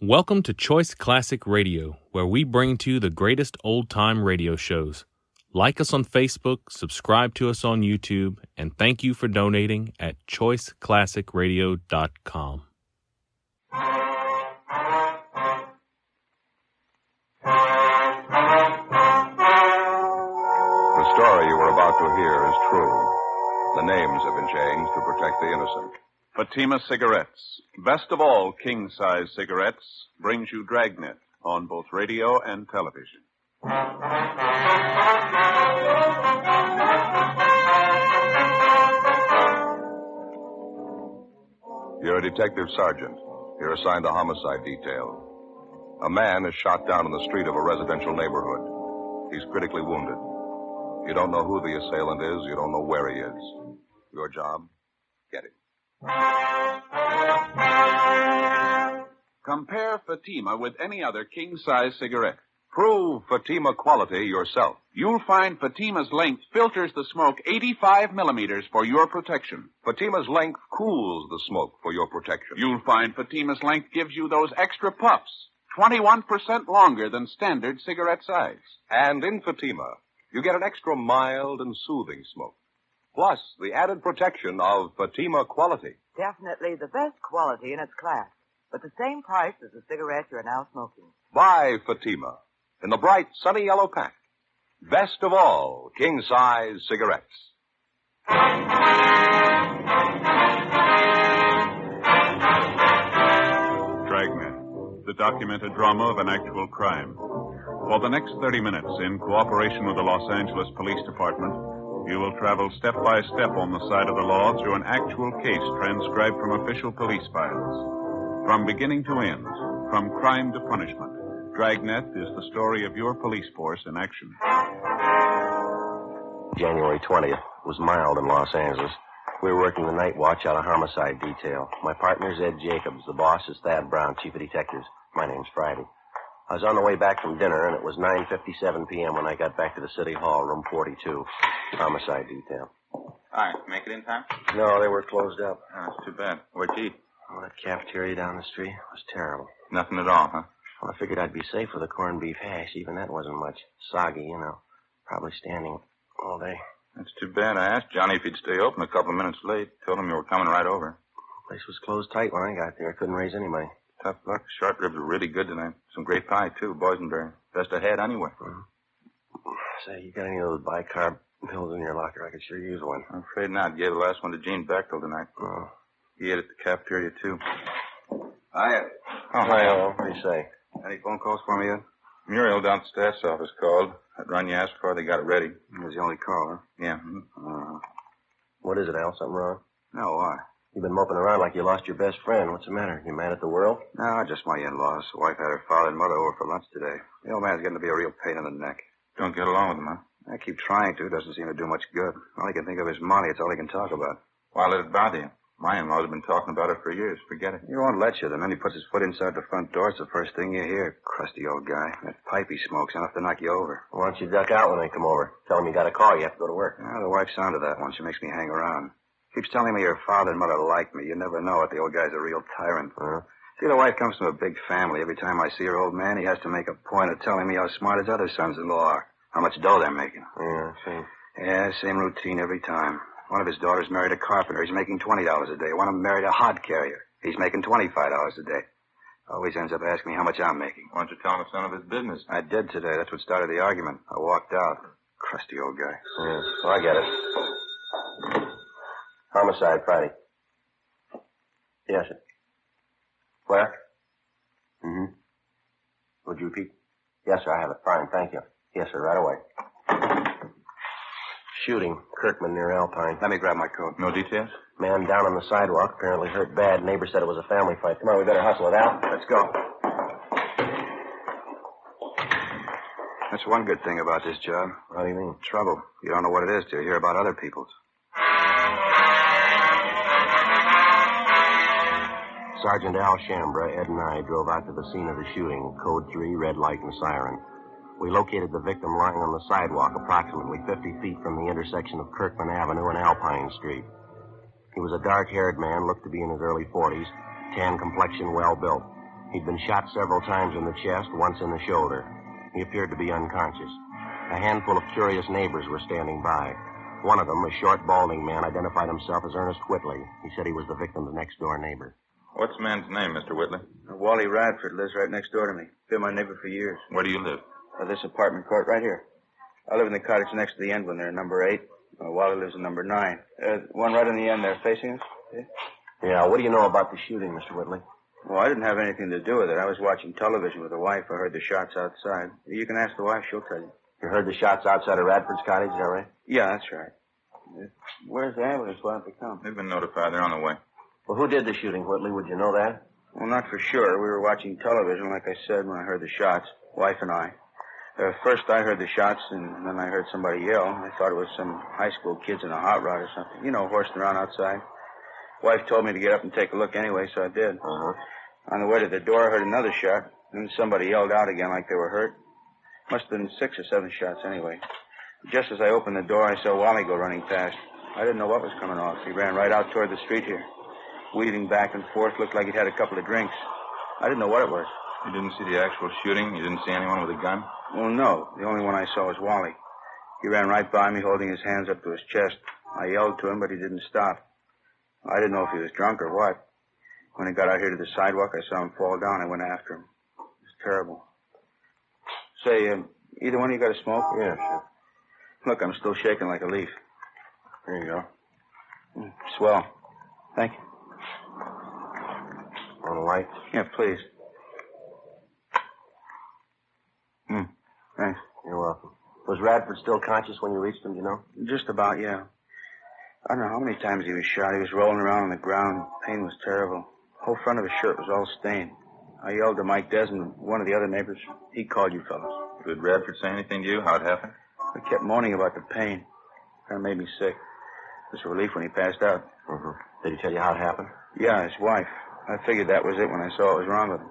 Welcome to Choice Classic Radio, where we bring to you the greatest old-time radio shows. Like us on Facebook, subscribe to us on YouTube, and thank you for donating at choiceclassicradio.com. The story you are about to hear is true. The names have been changed to protect the innocent. Fatima Cigarettes, best of all king-size cigarettes, brings you Dragnet on both radio and television. You're a detective sergeant. You're assigned to homicide detail. A man is shot down in the street of a residential neighborhood. He's critically wounded. You don't know who the assailant is. You don't know where he is. Your job? Get him. Compare Fatima with any other king-size cigarette. Prove Fatima quality yourself. You'll find Fatima's length filters the smoke 85 millimeters for your protection. Fatima's length cools the smoke for your protection. You'll find Fatima's length gives you those extra puffs, 21% longer than standard cigarette size. And in Fatima, you get an extra mild and soothing smoke. Plus, the added protection of Fatima quality. Definitely the best quality in its class, but the same price as the cigarette you're now smoking. Buy Fatima in the bright, sunny yellow pack. Best of all, king-size cigarettes. Dragnet, the documented drama of an actual crime. For the next 30 minutes, in cooperation with the Los Angeles Police Department, you will travel step by step on the side of the law through an actual case transcribed from official police files. From beginning to end, from crime to punishment, Dragnet is the story of your police force in action. January 20th was mild in Los Angeles. We were working the night watch out of homicide detail. My partner's Ed Jacobs. The boss is Thad Brown, chief of detectives. My name's Friday. I was on the way back from dinner, and it was 9:57 p.m. when I got back to the city hall, room 42, homicide detail. Hi, make it in time? No, they were closed up. Oh, that's too bad. Where'd you eat? Oh, that cafeteria down the street was terrible. Nothing at all, huh? Well, I figured I'd be safe with a corned beef hash. Even that wasn't much. Soggy, you know. Probably standing all day. That's too bad. I asked Johnny if he'd stay open a couple of minutes late. Told him you were coming right over. The place was closed tight when I got there. I couldn't raise any money. Tough luck. Short ribs were really good tonight. Some great pie, too. Boysenberry. Best I had anyway. Mm-hmm. Say, you got any of those bicarb pills in your locker? I could sure use one. I'm afraid not. Gave the last one to Gene Bechtel tonight. Oh. He ate at the cafeteria, too. Hiya. Oh, Hi, what do you say? Any phone calls for me yet? Muriel down at the staff's office called. That run you asked for, they got it ready. It was the only call, huh? Yeah. What is it, Al? Something wrong? No, why? You've been moping around like you lost your best friend. What's the matter? You mad at the world? No, just my in-laws. The wife had her father and mother over for lunch today. The old man's getting to be a real pain in the neck. Don't get along with him, huh? I keep trying to. Doesn't seem to do much good. All he can think of is money. It's all he can talk about. Why let it bother you? My in-laws have been talking about it for years. Forget it. He won't let you. The minute he puts his foot inside the front door, it's the first thing you hear. Crusty old guy. That pipe he smokes enough to knock you over. Why don't you duck out when they come over? Tell them you got a call. You have to go to work. Yeah, the wife's onto that one. She makes me hang around. Keeps telling me your father and mother like me. You never know it. The old guy's a real tyrant. See, the wife comes from a big family. Every time I see her old man, he has to make a point of telling me how smart his other sons-in-law are. How much dough they're making. Yeah, see. Yeah, same routine every time. One of his daughters married a carpenter. He's making $20 a day. One of them married a hod carrier. He's making $25 a day. Always ends up asking me how much I'm making. Why don't you tell him it's none of his business? I did today. That's what started the argument. I walked out. Crusty old guy. Yeah, well, I get it. Homicide, Friday. Yes, sir. Where? Mm-hmm. Would you repeat? Yes, sir, I have it. Fine, thank you. Yes, sir, right away. Shooting. Kirkman near Alpine. Let me grab my coat. No details? Man down on the sidewalk, apparently hurt bad. Neighbor said it was a family fight. Come on, we better hustle it out. Let's go. That's one good thing about this job. What do you mean? Trouble. You don't know what it is till you hear about other people's. Sergeant Al Shambra, Ed and I drove out to the scene of the shooting. Code 3, red light and siren. We located the victim lying on the sidewalk approximately 50 feet from the intersection of Kirkman Avenue and Alpine Street. He was a dark-haired man, looked to be in his early 40s, tan complexion, well-built. He'd been shot several times in the chest, once in the shoulder. He appeared to be unconscious. A handful of curious neighbors were standing by. One of them, a short, balding man, identified himself as Ernest Whitley. He said he was the victim's next-door neighbor. What's the man's name, Mr. Whitley? Wally Radford lives right next door to me. Been my neighbor for years. Where do you live? This apartment court right here. I live in the cottage next to the end when they're number 8. Wally lives in number 9. One right on the end there facing us. Yeah, what do you know about the shooting, Mr. Whitley? Well, I didn't have anything to do with it. I was watching television with the wife. I heard the shots outside. You can ask the wife. She'll tell you. You heard the shots outside of Radford's cottage, is that right? Yeah, that's right. Where's the ambulance? Why don't they come? They've been notified. They're on the way. Well, who did the shooting, Whitley? Would you know that? Well, not for sure. We were watching television, like I said, when I heard the shots. Wife and I. First I heard the shots, and then I heard somebody yell. I thought it was some high school kids in a hot rod or something. You know, horsing around outside. Wife told me to get up and take a look anyway, so I did. Uh-huh. On the way to the door, I heard another shot. Then somebody yelled out again like they were hurt. Must have been 6 or 7 shots anyway. Just as I opened the door, I saw Wally go running past. I didn't know what was coming off. He ran right out toward the street here. Weaving back and forth, looked like he'd had a couple of drinks. I didn't know what it was. You didn't see the actual shooting? You didn't see anyone with a gun? Well, no. The only one I saw was Wally. He ran right by me, holding his hands up to his chest. I yelled to him, but he didn't stop. I didn't know if he was drunk or what. When he got out here to the sidewalk, I saw him fall down. I went after him. It was terrible. Say, either one of you got a smoke? Yeah, sure. Look, I'm still shaking like a leaf. There you go. Swell. Thank you. On the light? Yeah, please. Thanks. You're welcome. Was Radford still conscious when you reached him, do you know? Just about, yeah. I don't know how many times he was shot. He was rolling around on the ground. Pain was terrible. The whole front of his shirt was all stained. I yelled to Mike Desmond, one of the other neighbors. He called you fellas. Did Radford say anything to you? How it happened? I kept moaning about the pain. Kind of made me sick. It was a relief when he passed out. Mm-hmm. Did he tell you how it happened? Yeah, his wife. I figured that was it when I saw what was wrong with him.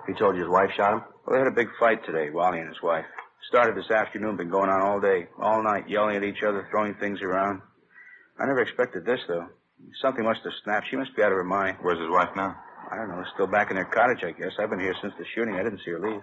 He told you his wife shot him? Well, they had a big fight today, Wally and his wife. Started this afternoon, been going on all day, all night, yelling at each other, throwing things around. I never expected this, though. Something must have snapped. She must be out of her mind. Where's his wife now? I don't know. Still back in their cottage, I guess. I've been here since the shooting. I didn't see her leave.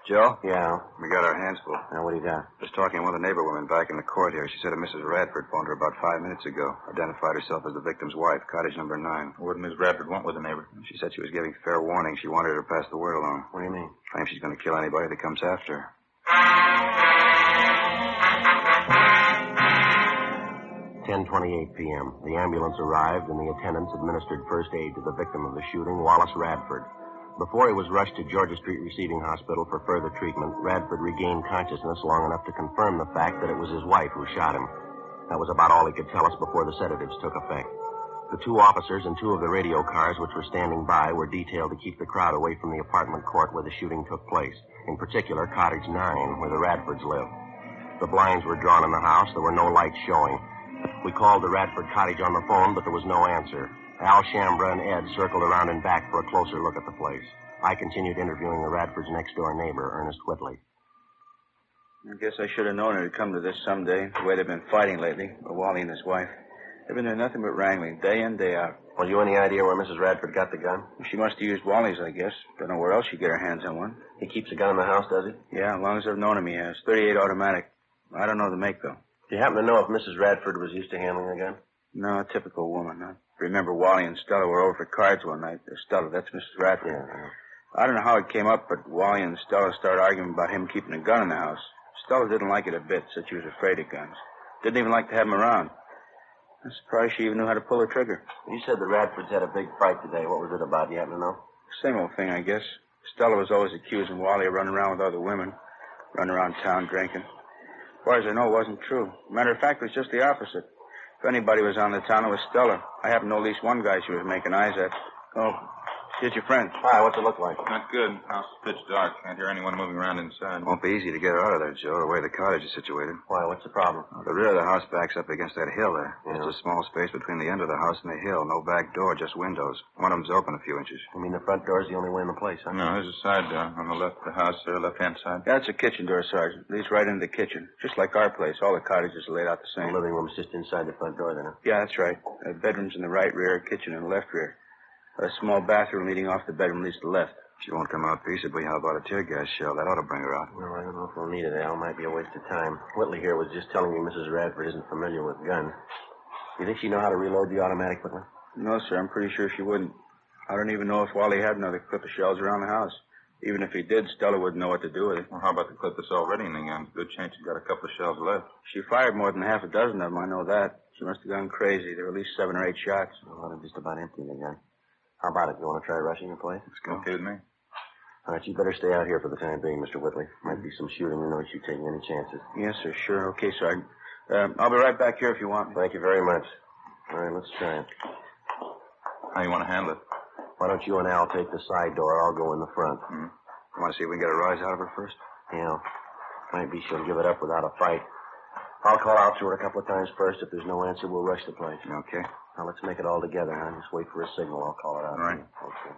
Joe? Yeah. We got our hands full. Now, what do you got? Just talking to one of the neighbor women back in the court here. She said that Mrs. Radford phoned her about 5 minutes ago. Identified herself as the victim's wife, cottage number 9. What did Miss Radford want with the neighbor? She said she was giving fair warning. She wanted her to pass the word along. What do you mean? Claims she's going to kill anybody that comes after her. 10:28 p.m. The ambulance arrived, and the attendants administered first aid to the victim of the shooting, Wallace Radford. Before he was rushed to Georgia Street Receiving Hospital for further treatment, Radford regained consciousness long enough to confirm the fact that it was his wife who shot him. That was about all he could tell us before the sedatives took effect. The 2 officers and 2 of the radio cars which were standing by were detailed to keep the crowd away from the apartment court where the shooting took place, in particular Cottage 9, where the Radfords lived. The blinds were drawn in the house. There were no lights showing. We called the Radford cottage on the phone, but there was no answer. Al Shambra and Ed circled around and back for a closer look at the place. I continued interviewing the Radford's next-door neighbor, Ernest Whitley. I guess I should have known it would come to this someday, the way they've been fighting lately, Wally and his wife. They've been doing nothing but wrangling, day in, day out. Well, you any idea where Mrs. Radford got the gun? She must have used Wally's, I guess. Don't know where else she'd get her hands on one. He keeps a gun in the house, does he? Yeah, as long as I've known him, he has. 38 automatic. I don't know the make, though. Do you happen to know if Mrs. Radford was used to handling a gun? No, a typical woman. I remember Wally and Stella were over for cards one night. Stella, that's Mrs. Radford. Yeah. I don't know how it came up, but Wally and Stella started arguing about him keeping a gun in the house. Stella didn't like it a bit, said she was afraid of guns. Didn't even like to have him around. I'm surprised she even knew how to pull a trigger. You said the Radfords had a big fight today. What was it about? You happen to know? Same old thing, I guess. Stella was always accusing Wally of running around with other women, running around town drinking. As far as I know, it wasn't true. Matter of fact, it was just the opposite. If anybody was on the town, it was Stella. I happen to know at least one guy she was making eyes at. Oh, here's your friend. Hi, what's it look like? Not good. House is pitch dark. Can't hear anyone moving around inside. Won't be easy to get her out of there, Joe, the way the cottage is situated. Why, what's the problem? The rear of the house backs up against that hill there. Yeah. There's a small space between the end of the house and the hill. No back door, just windows. One of them's open a few inches. You mean the front door's the only way in the place, huh? No, there's a side door on the left of the house there, left-hand side. Yeah, it's a kitchen door, Sergeant. Leads right into the kitchen. Just like our place. All the cottages are laid out the The same. living room's just inside the front door, then, huh? Yeah, that's right. Bedrooms in the right rear, kitchen in the left rear. A small bathroom leading off the bedroom leads to the left. She won't come out peaceably. How about a tear gas shell? That ought to bring her out. Well, I don't know if we'll need it, Al. Might be a waste of time. Whitley here was just telling me Mrs. Radford isn't familiar with guns. You think she know how to reload the automatic, Whitley? No, sir. I'm pretty sure she wouldn't. I don't even know if Wally had another clip of shells around the house. Even if he did, Stella wouldn't know what to do with it. Well, how about the clip that's already in the gun? Good chance you got a couple of shells left. She fired more than half a dozen of them. I know that. She must have gone crazy. There were at least 7 or 8 shots. Well, I'm just about emptying the gun. How about it? You want to try rushing the place? It's okay with me. All right, you better stay out here for the time being, Mr. Whitley. Might be some shooting. You know you taking any chances. Yes, sir. Sure. Okay, Sergeant. I'll be right back here if you want me. Thank you very much. All right, let's try it. How you want to handle it? Why don't you and Al take the side door? I'll go in the front. You want to see if we can get a rise out of her first? Yeah. Might be she'll give it up without a fight. I'll call out to her a couple of times first. If there's no answer, we'll rush the place. Okay. Now, let's make it all together, huh? Just wait for a signal. I'll call it out. All right. Okay.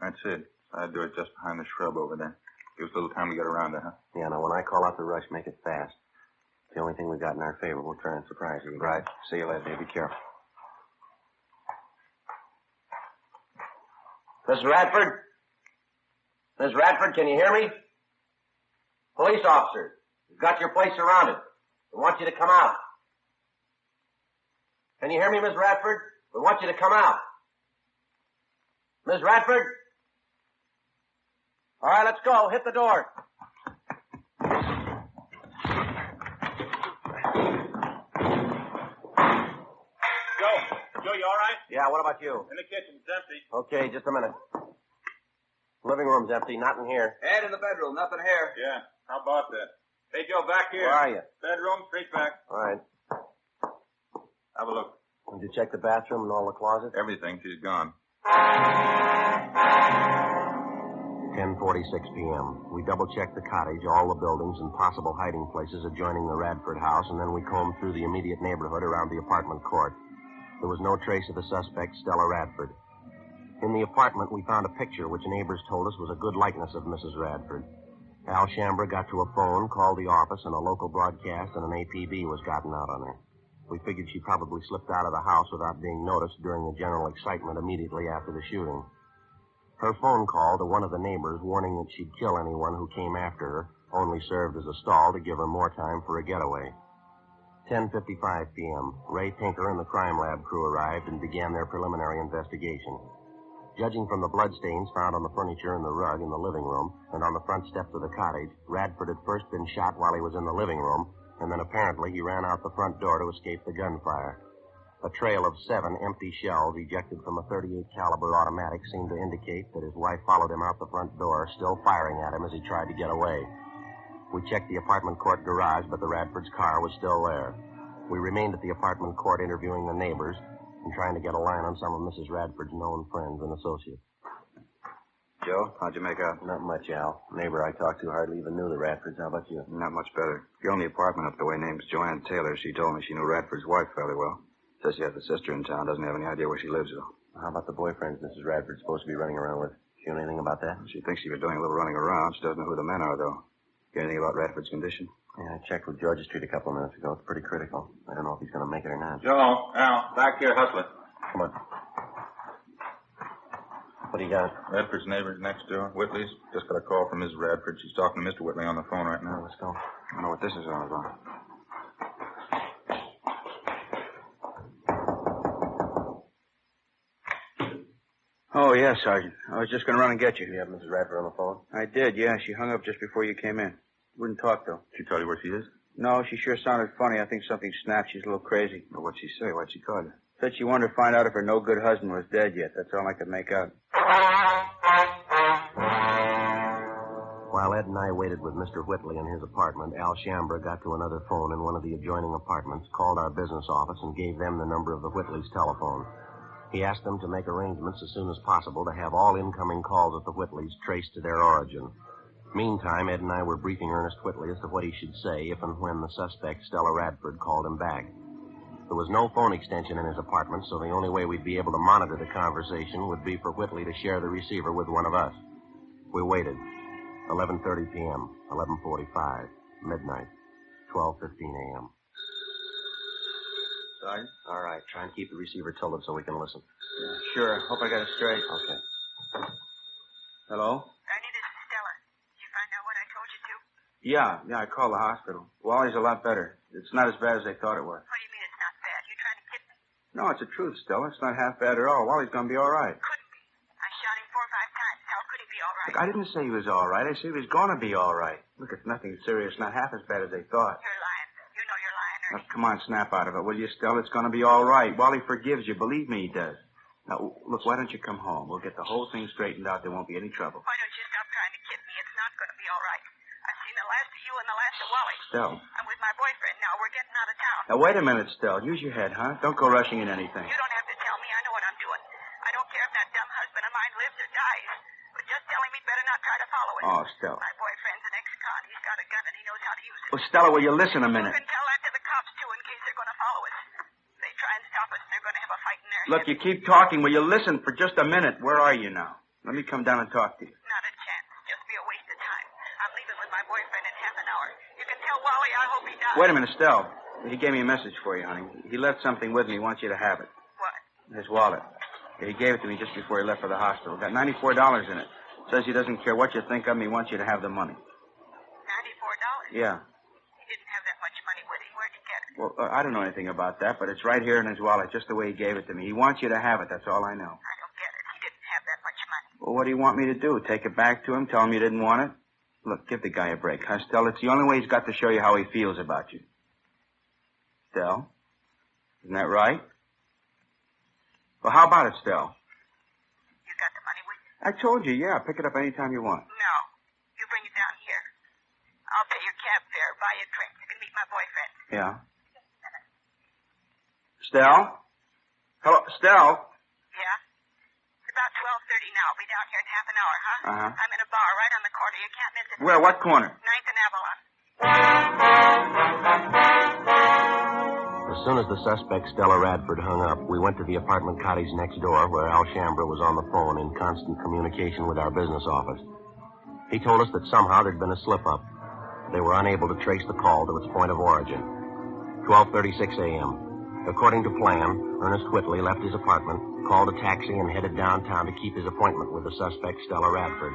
That's it. Side door just behind the shrub over there. Give us a little time to get around there, huh? Yeah, now, when I call out the rush, make it fast. It's the only thing we got in our favor. We'll try and surprise you. Right. See you later. Be careful. Miss Radford? Miss Radford, can you hear me? Police officer, you've got your place surrounded. We want you to come out. Can you hear me, Miss Radford? We want you to come out. Miss Radford? All right, let's go. Hit the door. Joe, you all right? Yeah, what about you? In the kitchen. It's empty. Okay, just a minute. Living room's empty, not in here. Ed, in the bedroom. Nothing here. Yeah. How about that? Hey, Joe, back here. Where are you? Bedroom, straight back. All right. Have a look. Did you check the bathroom and all the closets? Everything. She's gone. 10:46 p.m. We double-checked the cottage, all the buildings, and possible hiding places adjoining the Radford house, and then we combed through the immediate neighborhood around the apartment court. There was no trace of the suspect, Stella Radford. In the apartment, we found a picture which neighbors told us was a good likeness of Mrs. Radford. Al Shambra got to a phone, called the office, and a local broadcast and an APB was gotten out on her. We figured she probably slipped out of the house without being noticed during the general excitement immediately after the shooting. Her phone call to one of the neighbors warning that she'd kill anyone who came after her only served as a stall to give her more time for a getaway. 10:55 p.m. Ray Pinker and the crime lab crew arrived and began their preliminary investigation. Judging from the bloodstains found on the furniture and the rug in the living room and on the front steps of the cottage, Radford had first been shot while he was in the living room, and then apparently he ran out the front door to escape the gunfire. A trail of 7 empty shells ejected from a .38 caliber automatic seemed to indicate that his wife followed him out the front door, still firing at him as he tried to get away. We checked the apartment court garage, but the Radford's car was still there. We remained at the apartment court interviewing the neighbors and trying to get a line on some of Mrs. Radford's known friends and associates. Joe, how'd you make out? Not much, Al. Neighbor I talked to hardly even knew the Radfords. How about you? Not much better. The only apartment up the way name's Joanne Taylor. She told me she knew Radford's wife fairly well. Says she has a sister in town. Doesn't have any idea where she lives, though. How about the boyfriends Mrs. Radford's supposed to be running around with? She know anything about that? She thinks she was doing a little running around. She doesn't know who the men are, though. Get anything about Radford's condition? Yeah, I checked with Georgia Street a couple of minutes ago. It's pretty critical. I don't know if he's going to make it or not. Joe, Al, back here, hustling. Come on. What do you got? Radford's neighbors next door, Whitley's. Just got a call from Miss Radford. She's talking to Mr. Whitley on the phone right now. Let's go. I don't know what this is all about. Oh, yeah, Sergeant. I was just going to run and get you. You have Mrs. Radford on the phone? I did, yeah. She hung up just before you came in. Wouldn't talk, though. She tell you where she is? No, she sure sounded funny. I think something snapped. She's a little crazy. Well, what'd she say? Why'd she call you? Said she wanted to find out if her no-good husband was dead yet. That's all I could make out. While Ed and I waited with Mr. Whitley in his apartment, Al Shambra got to another phone in one of the adjoining apartments, called our business office, and gave them the number of the Whitleys' telephone. He asked them to make arrangements as soon as possible to have all incoming calls at the Whitleys traced to their origin. Meantime, Ed and I were briefing Ernest Whitley as to what he should say if and when the suspect, Stella Radford, called him back. There was no phone extension in his apartment, so the only way we'd be able to monitor the conversation would be for Whitley to share the receiver with one of us. We waited. 11:30 p.m., 11:45, midnight, 12:15 a.m. Sergeant? All right, try and keep the receiver tilted so we can listen. Yeah, sure. Hope I got it straight. Okay. Hello? Ernie, this is Stella. Did you find out what I told you to? Yeah, I called the hospital. Wally's a lot better. It's not as bad as they thought it was. What do you mean it's not bad? You trying to kid me? No, it's the truth, Stella. It's not half bad at all. Wally's gonna be all right. Couldn't be. I shot him 4 or 5 times. How could he be all right? Look, I didn't say he was all right. I said he was gonna be all right. Look, it's nothing serious. Not half as bad as they thought. You're lying. You know you're lying, Ernie. Now, come on, snap out of it, will you, Stella? It's gonna be all right. Wally forgives you. Believe me, he does. Now, look, why don't you come home? We'll get the whole thing straightened out. There won't be any trouble. Why don't you stop trying to kid me? It's not going to be all right. I've seen the last of you and the last of Wally. Stella. I'm with my boyfriend now. We're getting out of town. Now, wait a minute, Stella. Use your head, huh? Don't go rushing in anything. You don't have to tell me. I know what I'm doing. I don't care if that dumb husband of mine lives or dies. But just tell him he'd better not try to follow us. Oh, Stella. My boyfriend's an ex-con. He's got a gun and he knows how to use it. Well, Stella, will you listen a minute? You can tell that to the cops, too, in case they're going to follow us. If they try and stop us, they're going to have a fight in their Look, heads. you keep talking. Will you listen for just a minute? Where are you now? Let me come down and talk to you. Not a chance. Just be a waste of time. I'm leaving with my boyfriend in half an hour. You can tell Wally I hope he dies. Wait a minute, Stella. He gave me a message for you, honey. He left something with me. He wants you to have it. What? His wallet. He gave it to me just before he left for the hospital. Got $94 in it. Says he doesn't care what you think of him. He wants you to have the money. $94? Yeah. He didn't have that much money with him. Where'd he get it? Well, I don't know anything about that, but it's right here in his wallet, just the way he gave it to me. He wants you to have it. That's all I know. I don't get it. He didn't have that much money. Well, what do you want me to do? Take it back to him? Tell him you didn't want it? Look, give the guy a break, huh, Stella? It's the only way he's got to show you how he feels about you. Stella? Isn't that right? Well, how about it, Stella? You got the money with you? I told you, yeah. Pick it up anytime you want. No. You bring it down here. I'll pay your cab fare, buy you a drink. You can meet my boyfriend. Yeah. Stella? Hello, Stella? Yeah? It's about 12:30 now. I'll be down here in half an hour, huh? Uh-huh. I'm in a bar right on the corner. You can't miss it. Where? What corner? 9th and Avalon. As soon as the suspect, Stella Radford, hung up, we went to the apartment cottage next door where Al Shambra was on the phone in constant communication with our business office. He told us that somehow there'd been a slip-up. They were unable to trace the call to its point of origin. 12:36 a.m. According to plan, Ernest Whitley left his apartment, called a taxi, and headed downtown to keep his appointment with the suspect, Stella Radford.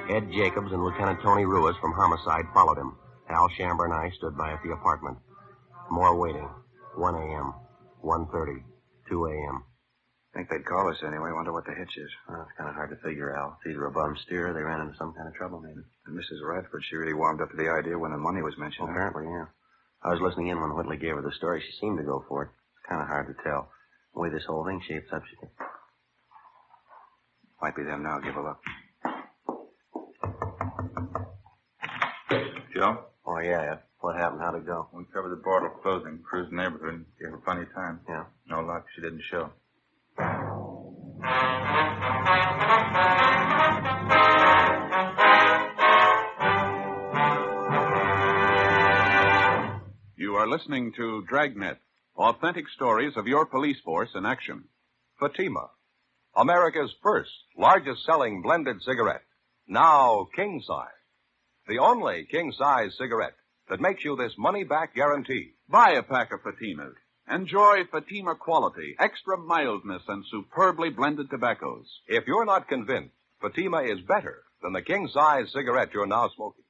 Ed Jacobs and Lieutenant Tony Ruiz from Homicide followed him. Al Shambra and I stood by at the apartment. More waiting. 1 a.m., 1:30, 2 a.m. Think they'd call us anyway. Wonder what the hitch is. Well, it's kind of hard to figure out. It's either a bum steer or they ran into some kind of trouble, maybe. And Mrs. Radford, she really warmed up to the idea when the money was mentioned. Well, apparently, yeah. I was listening in when Whitley gave her the story. She seemed to go for it. It's kind of hard to tell. The way this whole thing shapes up, she can... Might be them now. Give a look. Joe? Oh, yeah. What happened? How'd it go? We covered the border closing, cruised the neighborhood, and gave her plenty of time. Yeah. No luck. She didn't show. You are listening to Dragnet, authentic stories of your police force in action. Fatima, America's first, largest-selling blended cigarette. Now king-size. The only king-size cigarette that makes you this money-back guarantee. Buy a pack of Fatimas. Enjoy Fatima quality, extra mildness, and superbly blended tobaccos. If you're not convinced Fatima is better than the king-size cigarette you're now smoking,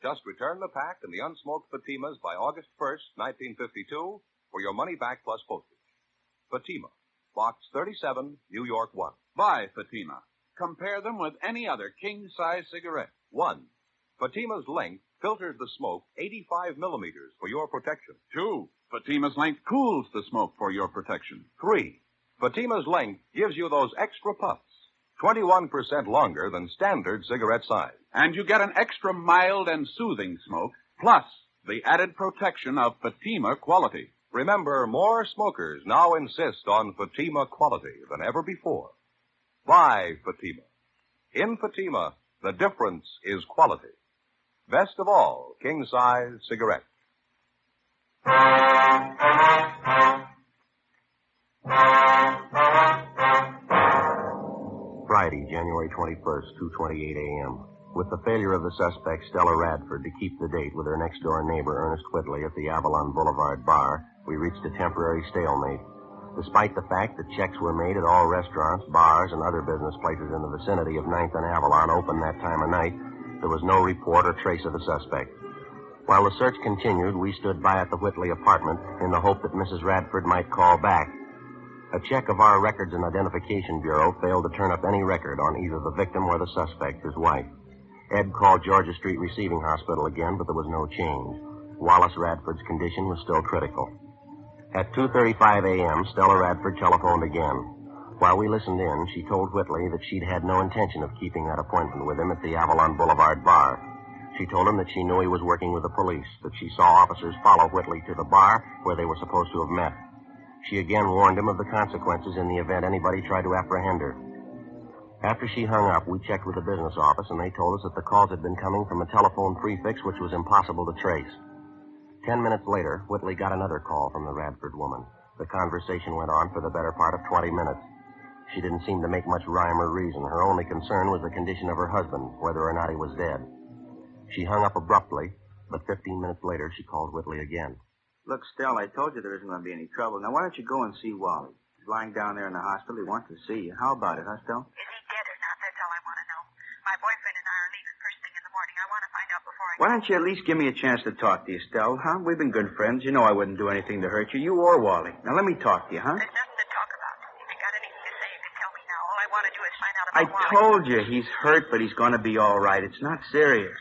just return the pack and the unsmoked Fatimas by August 1st, 1952, for your money back plus postage. Fatima, Box 37, New York 1. Buy Fatima. Compare them with any other king-size cigarette. 1. Fatima's length filters the smoke 85 millimeters for your protection. 2. Fatima's length cools the smoke for your protection. 3. Fatima's length gives you those extra puffs, 21% longer than standard cigarette size. And you get an extra mild and soothing smoke, plus the added protection of Fatima quality. Remember, more smokers now insist on Fatima quality than ever before. Buy Fatima. In Fatima, the difference is quality. Best of all, king-size cigarette. Friday, January 21st, 2:28 a.m. With the failure of the suspect, Stella Radford, to keep the date with her next-door neighbor, Ernest Whitley, at the Avalon Boulevard bar, we reached a temporary stalemate. Despite the fact that checks were made at all restaurants, bars, and other business places in the vicinity of 9th and Avalon open that time of night, there was no report or trace of the suspect. While the search continued, we stood by at the Whitley apartment in the hope that Mrs. Radford might call back. A check of our Records and Identification Bureau failed to turn up any record on either the victim or the suspect, his wife. Ed called Georgia Street Receiving Hospital again, but there was no change. Wallace Radford's condition was still critical. At 2:35 a.m., Stella Radford telephoned again. While we listened in, she told Whitley that she'd had no intention of keeping that appointment with him at the Avalon Boulevard bar. She told him that she knew he was working with the police, that she saw officers follow Whitley to the bar where they were supposed to have met. She again warned him of the consequences in the event anybody tried to apprehend her. After she hung up, we checked with the business office, and they told us that the calls had been coming from a telephone prefix which was impossible to trace. 10 minutes later, Whitley got another call from the Radford woman. The conversation went on for the better part of 20 minutes. She didn't seem to make much rhyme or reason. Her only concern was the condition of her husband, whether or not he was dead. She hung up abruptly, but 15 minutes later, she called Whitley again. Look, Stella, I told you there isn't going to be any trouble. Now, why don't you go and see Wally? He's lying down there in the hospital. He wants to see you. How about it, huh, Stella? Is he dead or not? That's all I want to know. My boyfriend and I are leaving first thing in the morning. I want to find out before I Why don't you at least give me a chance to talk to you, Stella, huh? We've been good friends. You know I wouldn't do anything to hurt you, you or Wally. Now, let me talk to you, huh? There's nothing to talk about. If you got anything to say, you can tell me now. All I want to do is find out about I Wally. told you he's hurt, but he's going to be all right. It's not serious.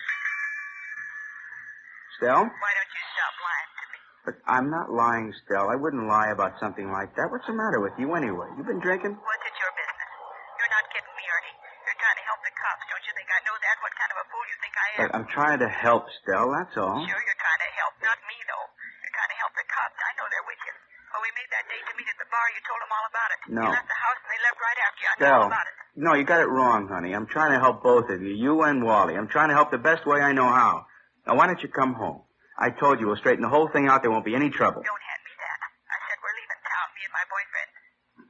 Stella? Why don't you stop lying to me? But I'm not lying, Stella. I wouldn't lie about something like that. What's the matter with you anyway? You been drinking? What's it your business? You're not kidding me, Ernie. You're trying to help the cops. Don't you think I know that? What kind of a fool you think I am? But I'm trying to help, Stella, that's all. Sure, you're trying to help. Not me, though. You're trying to help the cops. I know they're with you. When we made that date to meet at the bar, you told them all about it. No. You left the house and they left right after you. I know Stella. all about it. No, you got it wrong, honey. I'm trying to help both of you, you and Wally. I'm trying to help the best way I know how. Now, why don't you come home? I told you we'll straighten the whole thing out. There won't be any trouble. Don't hand me that. I said we're leaving town, me and my boyfriend.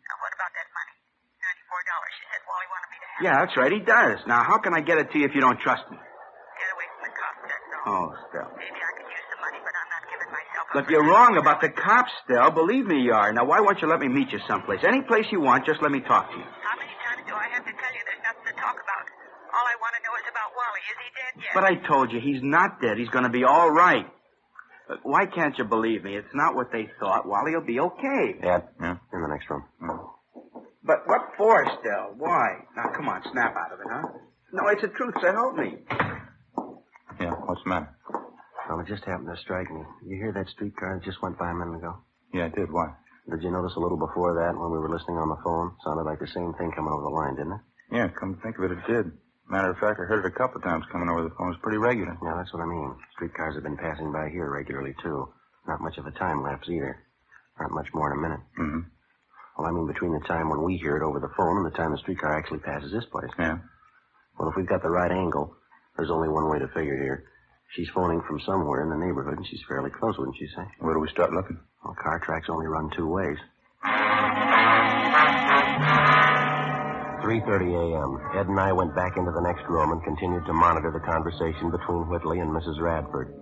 Now, what about that money? $94. She said Wally wanted me to have. Yeah, that's right. He does. Now, how can I get it to you if you don't trust me? Get away from the cops, that's all. Oh, Stella. Maybe I could use the money, but I'm not giving myself up. Look, for you're that. wrong about the cops, Stella. Believe me, you are. Now, why won't you let me meet you someplace? Any place you want, just let me talk to you. How many times do I have to tell you there's nothing to talk about? All I want to know is about Wally. Is he dead yet? But I told you, he's not dead. He's going to be all right. But why can't you believe me? It's not what they thought. Wally will be okay. Ed, Yeah? in the next room. But what for, Stella? Why? Now, come on, snap out of it, huh? No, it's the truth, so help me. Yeah, what's the matter? Well, it just happened to strike me. You hear that streetcar that just went by a minute ago? Yeah, I did. Why? Did you notice a little before that when we were listening on the phone? Sounded like the same thing coming over the line, didn't it? Yeah, come to think of it, it did. Matter of fact, I heard it a couple of times coming over the phone. It's pretty regular. Yeah, that's what I mean. Streetcars have been passing by here regularly, too. Not much of a time lapse, either. Not much more than a minute. Mm-hmm. Well, I mean between the time when we hear it over the phone and the time the streetcar actually passes this place. Yeah. Well, if we've got the right angle, there's only one way to figure here. She's phoning from somewhere in the neighborhood, and she's fairly close, wouldn't you say? Where do we start looking? Well, car tracks only run two ways. 3:30 a.m. Ed and I went back into the next room and continued to monitor the conversation between Whitley and Mrs. Radford.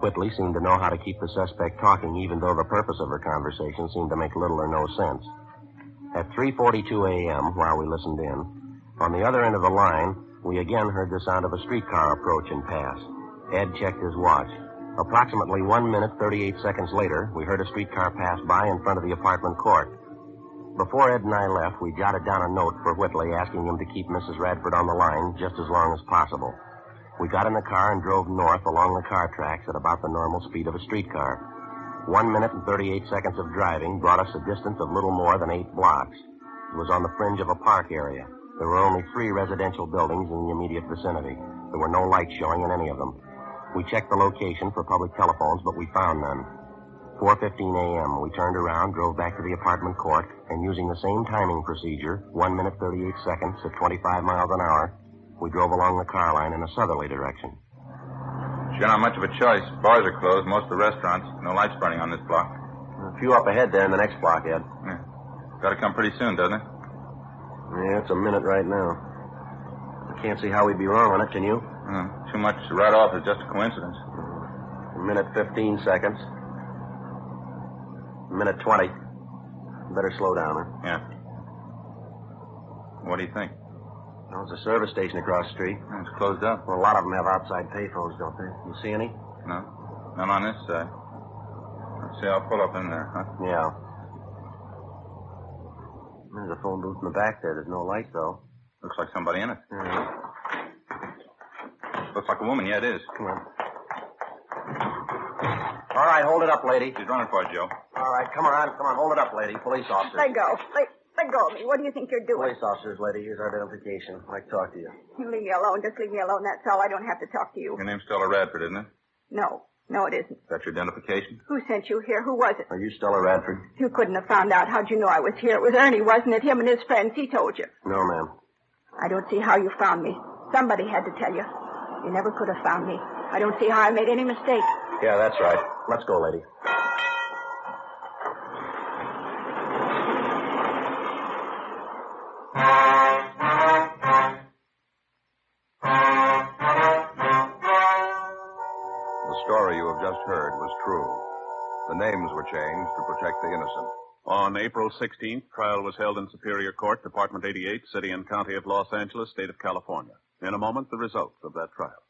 Whitley seemed to know how to keep the suspect talking, even though the purpose of her conversation seemed to make little or no sense. At 3:42 a.m., while we listened in, on the other end of the line, we again heard the sound of a streetcar approach and pass. Ed checked his watch. Approximately 1 minute, 38 seconds later, we heard a streetcar pass by in front of the apartment court. Before Ed and I left, we jotted down a note for Whitley asking him to keep Mrs. Radford on the line just as long as possible. We got in the car and drove north along the car tracks at about the normal speed of a streetcar. 1 minute and 38 seconds of driving brought us a distance of little more than 8 blocks. It was on the fringe of a park area. There were only 3 residential buildings in the immediate vicinity. There were no lights showing in any of them. We checked the location for public telephones, but we found none. 4:15 a.m., we turned around, drove back to the apartment court, and using the same timing procedure, 1 minute, 38 seconds at 25 miles an hour, we drove along the car line in a southerly direction. Sure not much of a choice. Bars are closed, most of the restaurants. No lights burning on this block. A few up ahead there in the next block, Ed. Yeah. Got to come pretty soon, doesn't it? Yeah, it's a minute right now. I can't see how we'd be wrong on it, can you? Too much right off is just a coincidence. A minute, 15 seconds. A minute, 20. Better slow down, huh? Yeah. What do you think? Well, there's a service station across the street. It's closed up. Well, a lot of them have outside payphones, don't they? You see any? No. None on this side. Let's see, I'll pull up in there, huh? Yeah. There's a phone booth in the back there. There's no light, though. Looks like somebody in it. Yeah. Looks like a woman. Yeah, it is. Come on. All right, hold it up, lady. She's running for it, Joe. All right, come on. Hold it up, lady. Police officer. Let go. Let go of me. What do you think you're doing? Police officers, lady. Here's our identification. I'd like to talk to you. Leave me alone. Just leave me alone. That's all. I don't have to talk to you. Your name's Stella Radford, isn't it? No, it isn't. That's your identification? Who sent you here? Who was it? Are you Stella Radford? You couldn't have found out. How'd you know I was here? It was Ernie, wasn't it? Him and his friends. He told you. No, ma'am. I don't see how you found me. Somebody had to tell you. You never could have found me. I don't see how I made any mistake. Yeah, that's right. Let's go, lady. The story you have just heard was true. The names were changed to protect the innocent. On April 16th, trial was held in Superior Court, Department 88, City and County of Los Angeles, State of California. In a moment, the results of that trial.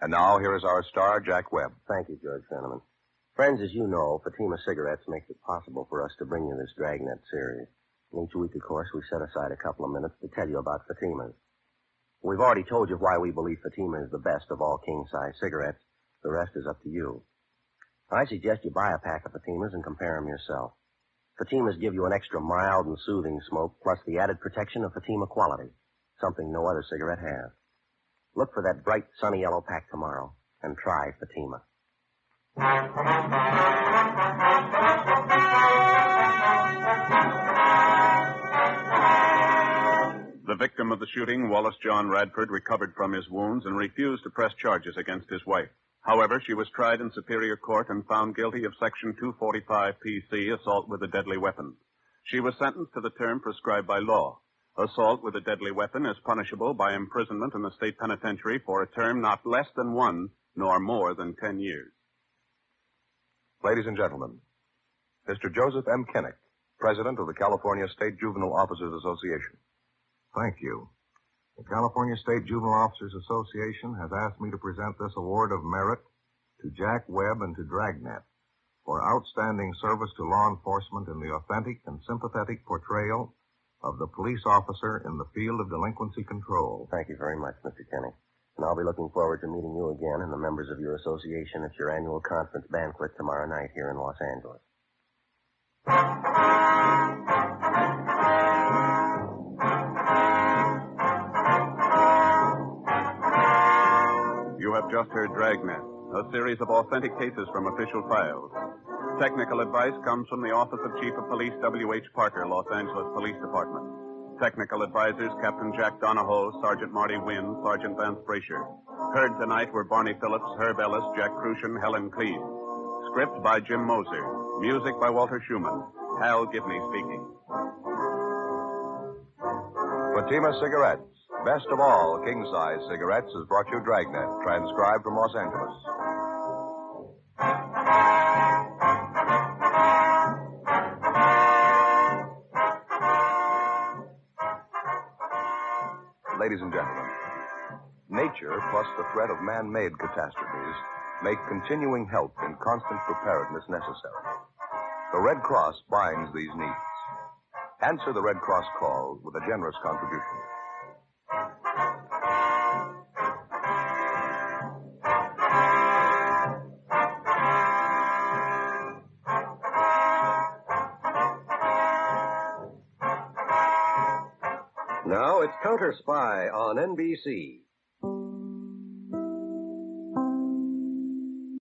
And now, here is our star, Jack Webb. Thank you, George Fenneman. Friends, as you know, Fatima Cigarettes makes it possible for us to bring you this Dragnet series. And each week, of course, we set aside a couple of minutes to tell you about Fatima's. We've already told you why we believe Fatima is the best of all king-size cigarettes. The rest is up to you. I suggest you buy a pack of Fatimas and compare them yourself. Fatimas give you an extra mild and soothing smoke, plus the added protection of Fatima quality, something no other cigarette has. Look for that bright, sunny yellow pack tomorrow, and try Fatima. The victim of the shooting, Wallace John Radford, recovered from his wounds and refused to press charges against his wife. However, she was tried in Superior Court and found guilty of Section 245 PC, assault with a deadly weapon. She was sentenced to the term prescribed by law. Assault with a deadly weapon is punishable by imprisonment in the state penitentiary for a term not less than 1 nor more than 10 years. Ladies and gentlemen, Mr. Joseph M. Kennick, President of the California State Juvenile Officers Association. Thank you. The California State Juvenile Officers Association has asked me to present this award of merit to Jack Webb and to Dragnet for outstanding service to law enforcement in the authentic and sympathetic portrayal of the police officer in the field of delinquency control. Thank you very much, Mr. Kenny. And I'll be looking forward to meeting you again and the members of your association at your annual conference banquet tomorrow night here in Los Angeles. You have just heard Dragnet, a series of authentic cases from official files. Technical advice comes from the Office of Chief of Police W.H. Parker, Los Angeles Police Department. Technical advisors Captain Jack Donahoe, Sergeant Marty Wynn, Sergeant Vance Brasher. Heard tonight were Barney Phillips, Herb Ellis, Jack Crucian, Helen Cleave. Script by Jim Moser. Music by Walter Schumann. Hal Gibney speaking. Fatima Cigarettes, best of all king-size cigarettes, has brought you Dragnet, transcribed from Los Angeles. Ladies and gentlemen, nature plus the threat of man-made catastrophes make continuing help in constant preparedness necessary. The Red Cross binds these needs. Answer the Red Cross call with a generous contribution. Now it's Counter Spy on NBC.